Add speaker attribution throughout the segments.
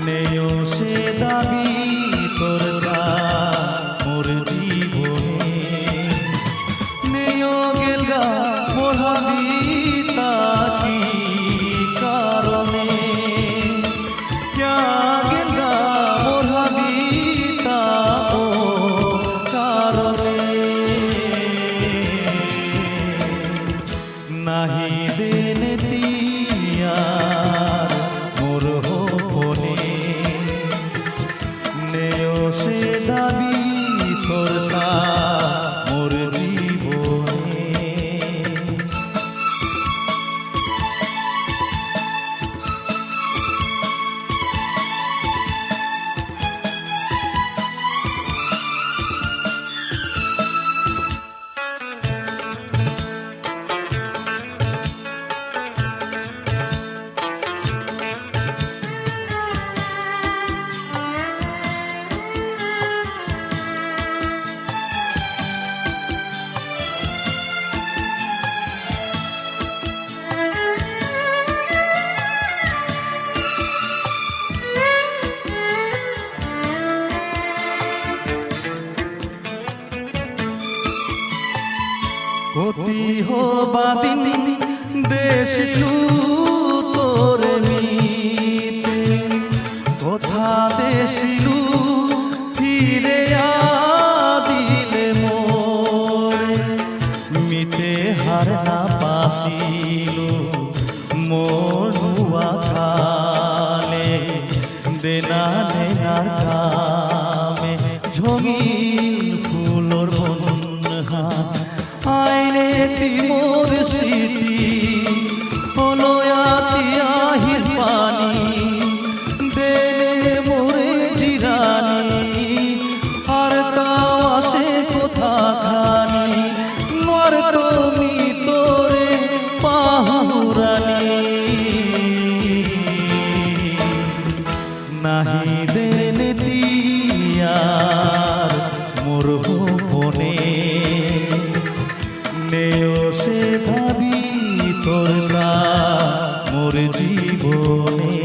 Speaker 1: নেও সে দাবি তোর মোর জীবনে নেও গেল গা মোর হাবিতা কি কারণে ক্যা গেল গা মোর হাবিতা ও কারণে নাহি দেন তিয়ার মোর হোপনে নেও সে দাবি তোর মোর জীবনে অতি হবাদিন দেশিলু তোরে মিতে কথা দেশিলু ফিরে আদিলে মোরে মিতে হার না পাসিলু মোর নুয়া খালে দেনা নেনার কামে ঝঙিল ফুলর বনহা আইনে মোর স্মৃতি হলো আহির পানি দেনে মোরে জিরানি আর তাও আসে কোথা খানি নর তুমি তোরে পাহুরানি নাহি দেন তিয়ার মোর হোপনে নেও সে ভাবি তোর মোর জীবনে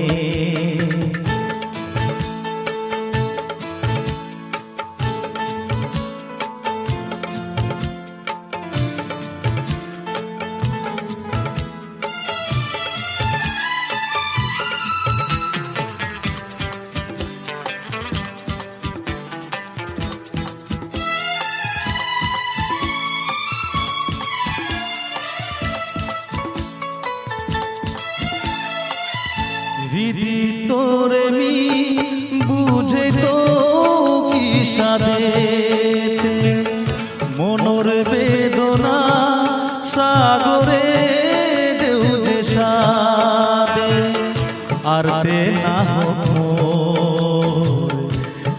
Speaker 1: রীতি তোরে মি বুঝে তো কি সাদেতে মনোর বেদনা সাগরে ঢেউ যে সাদে আর তে না হোক মোর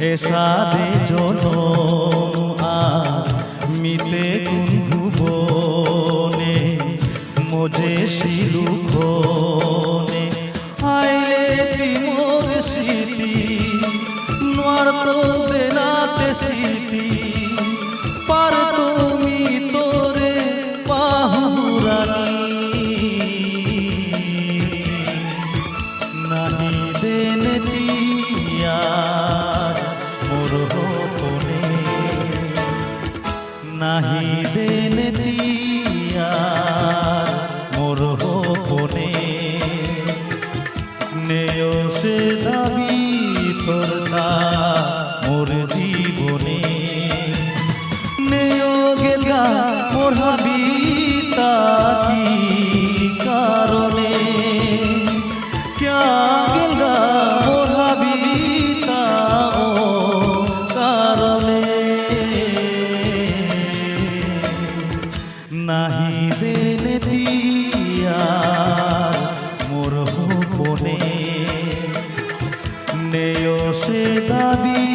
Speaker 1: এ সাদে জনম আর মিতে কুন্ধুবনে মোজে শিলুখনে আইলে মোর স্মৃতি নোয়ার তো দেনাতে স্মৃতি পার তুমি তোরে পাহুরানি নাহি দেন তিয়ার মোর হোপনে নাহি দেন তিয়ার মোর হোপনে নেও সে দাবি তোর মোর জীবনে নেও গেল গা মোর হাবিতা কি কারণে ক্যা গেল গা মোর হাবিতা ও কারণে নাহি দেন তিয়ার মোর হোপনে নেও সে দাবি